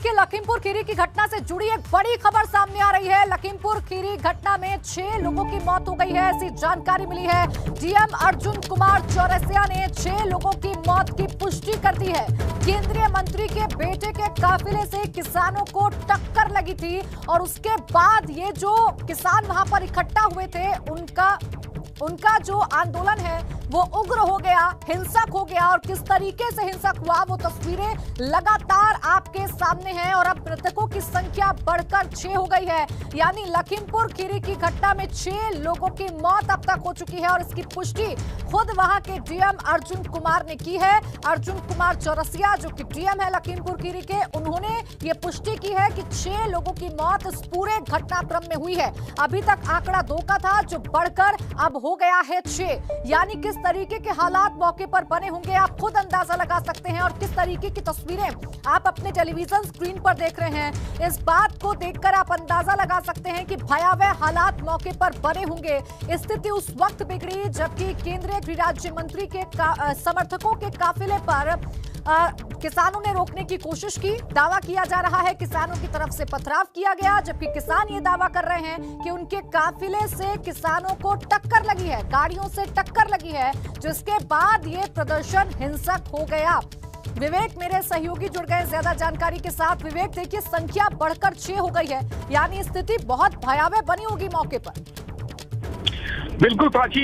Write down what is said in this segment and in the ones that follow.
देखिए, लखीमपुर खीरी की घटना से जुड़ी एक बड़ी खबर सामने आ रही है। लखीमपुर खीरी घटना में 6 लोगों की मौत हो गई है, ऐसी जानकारी मिली है। डीएम अर्जुन कुमार चौरसिया ने 6 लोगों की मौत की पुष्टि कर दी है। केंद्रीय मंत्री के बेटे के काफिले से किसानों को टक्कर लगी थी और उसके बाद ये जो किसान वहां पर इकट्ठा हुए थे, उनका जो आंदोलन है वो उग्र हो गया, हिंसक हो गया। और किस तरीके से हिंसक हुआ वो तस्वीरें लगातार आपके सामने हैं। और अब मृतकों की संख्या बढ़कर 6 हो गई है, यानी लखीमपुर खीरी की घटना में 6 लोगों की मौत अब तक हो चुकी है। और इसकी पुष्टि खुद वहां के डीएम अर्जुन कुमार ने की है। अर्जुन कुमार चौरसिया जो कि डीएम है लखीमपुर खीरी के, उन्होंने ये पुष्टि की है कि 6 लोगों की मौत इस पूरे घटनाक्रम में हुई है। अभी तक आंकड़ा 2 का था, जो बढ़कर अब हो गया है 6। यानी किस तरीके के हालात मौके पर बने होंगे आप खुद अंदाजा लगा सकते हैं। और किस तरीके की तस्वीरें आप अपने टेलीविजन स्क्रीन पर देख रहे हैं, इस बात को देखकर आप अंदाजा लगा सकते हैं कि भयावह हालात मौके पर बने होंगे। स्थिति उस वक्त बिगड़ी जबकि केंद्रीय गृह राज्य मंत्री के समर्थकों के काफिले पर किसानों ने रोकने की कोशिश की। दावा किया जा रहा है किसानों की तरफ से पथराव किया गया, जबकि किसान ये दावा कर रहे हैं कि उनके काफिले से किसानों को टक्कर लगी है, गाड़ियों से टक्कर लगी है, जिसके बाद ये प्रदर्शन हिंसक हो गया। विवेक मेरे सहयोगी जुड़ गए ज्यादा जानकारी के साथ। विवेक, देखिए, संख्या बढ़कर 6 हो गई है, यानी स्थिति बहुत भयावह बनी होगी मौके पर। बिल्कुल प्राची,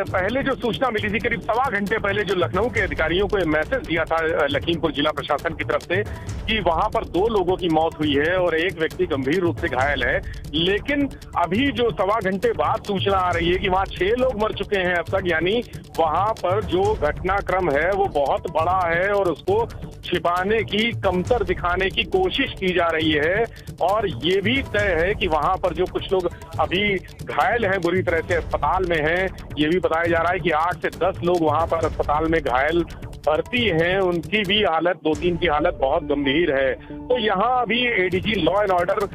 पहले जो सूचना मिली थी करीब 1.25 घंटे पहले, जो लखनऊ के अधिकारियों को मैसेज दिया था लखीमपुर जिला प्रशासन की तरफ से कि वहां पर 2 लोगों की मौत हुई है और एक व्यक्ति गंभीर रूप से घायल है। लेकिन अभी जो 1.25 घंटे बाद सूचना आ रही है कि वहां 6 लोग मर चुके हैं अब तक, यानी वहां पर जो घटनाक्रम है वो बहुत बड़ा है और उसको छिपाने की, कमतर दिखाने की कोशिश की जा रही है। और ये भी तय है कि वहां पर जो कुछ लोग अभी घायल हैं, बुरी तरह से अस्पताल में हैं, ये भी बताया जा रहा है कि 8 से 10 लोग वहां पर अस्पताल में घायल भर्ती हैं, उनकी भी हालत, 2-3 की हालत बहुत गंभीर है। तो यहाँ अभी एडीजी लॉ एंड ऑर्डर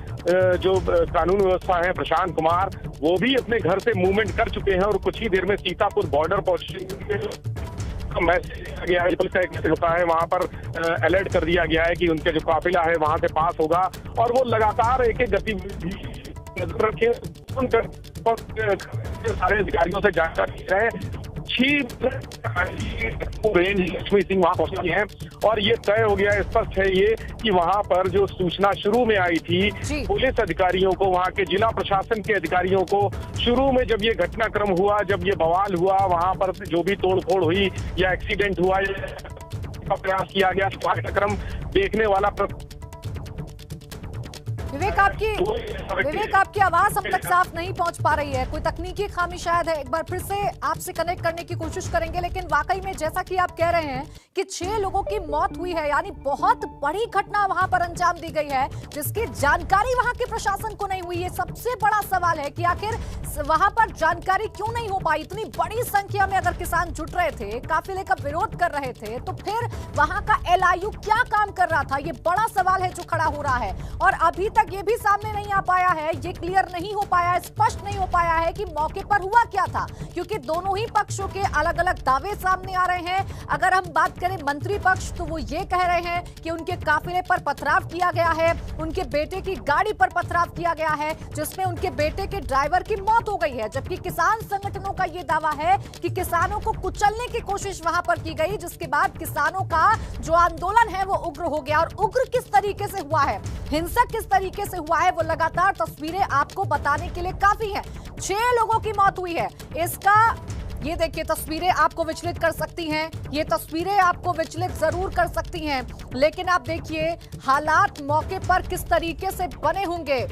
जो कानून व्यवस्था है प्रशांत कुमार, वो भी अपने घर से मूवमेंट कर चुके हैं और कुछ ही देर में सीतापुर बॉर्डर पहुंचेंगे। मैसेज दिया गया है, पुलिस का एक मैसेज होता है, वहां पर अलर्ट कर दिया गया है कि उनके जो काफिला है वहां से पास होगा और वो लगातार एक गतिविधि नजर रखे, सारे अधिकारियों से जानकारी रहे। रेंज लक्ष्मी सिंह वहां पहुंची हैं और ये तय हो गया, स्पष्ट है ये कि वहां पर जो सूचना शुरू में आई थी पुलिस अधिकारियों को, वहां के जिला प्रशासन के अधिकारियों को, शुरू में जब ये घटनाक्रम हुआ, जब ये बवाल हुआ, वहां पर जो भी तोड़फोड़ हुई या एक्सीडेंट हुआ का प्रयास किया गया, घटनाक्रम देखने वाला विवेक, आपकी आवाज हम तक साफ नहीं पहुंच पा रही है, कोई तकनीकी खामी शायद है। एक बार फिर से आपसे कनेक्ट करने की कोशिश करेंगे। लेकिन वाकई में जैसा कि आप कह रहे हैं कि 6 लोगों की मौत हुई है, यानी बहुत बड़ी घटना वहां पर अंजाम दी गई है, जिसकी जानकारी वहां के प्रशासन को नहीं हुई। ये सबसे बड़ा सवाल है कि आखिर वहां पर जानकारी क्यों नहीं हो पाई। इतनी बड़ी संख्या में अगर किसान जुट रहे थे, काफिले का विरोध कर रहे थे, तो फिर वहां का एलआईयू क्या काम कर रहा था? ये बड़ा सवाल है जो खड़ा हो रहा है। और अभी तक ये भी सामने नहीं आ पाया है, ये क्लियर नहीं हो पाया, स्पष्ट नहीं हो पाया है कि मौके पर हुआ क्या था, क्योंकि दोनों ही पक्षों के अलग अलग दावे सामने आ रहे हैं। अगर हम बात करें मंत्री पक्ष, तो वो ये कह रहे हैं कि उनके काफिले पर पथराव किया गया है, उनके बेटे की गाड़ी पर पथराव किया गया है, जिसमें उनके बेटे के ड्राइवर की मौत हो गई है। जबकि किसान संगठनों का ये दावा है कि किसानों को कुचलने की कोशिश वहां पर की गई, जिसके बाद किसानों का जो आंदोलन है वो उग्र हो गया। और उग्र किस तरीके से हुआ है, हिंसक किस तरीके से हुआ है, वो लगातार तस्वीरें आपको बताने के लिए काफी हैं। 6 लोगों की मौत हुई है, इसका ये देखिए, तस्वीरें आपको विचलित कर सकती हैं, ये तस्वीरें आपको विचलित जरूर कर सकती हैं, लेकिन आप देखिए हालात मौके पर किस तरीके से बने होंगे।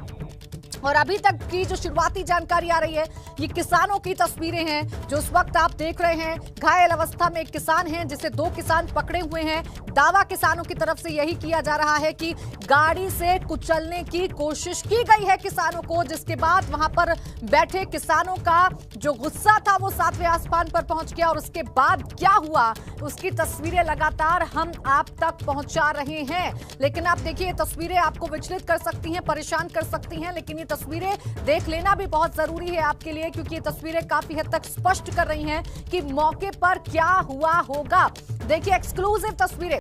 और अभी तक की जो शुरुआती जानकारी आ रही है, ये किसानों की तस्वीरें हैं जो इस वक्त आप देख रहे हैं। घायल अवस्था में एक किसान हैं, जिसे 2 किसान पकड़े हुए हैं। दावा किसानों की तरफ से यही किया जा रहा है कि गाड़ी से कुचलने की कोशिश की गई है किसानों को, जिसके बाद वहां पर बैठे किसानों का जो गुस्सा था वो 7वें आसमान पर पहुंच गया। और उसके बाद क्या हुआ, उसकी तस्वीरें लगातार हम आप तक पहुंचा रहे हैं। लेकिन आप देखिए, ये तस्वीरें आपको विचलित कर सकती हैं, परेशान कर सकती हैं, लेकिन ये तस्वीरें देख लेना भी बहुत जरूरी है आपके लिए, क्योंकि ये तस्वीरें काफी हद तक स्पष्ट कर रही हैं कि मौके पर क्या हुआ होगा। देखिए, एक्सक्लूसिव तस्वीरें।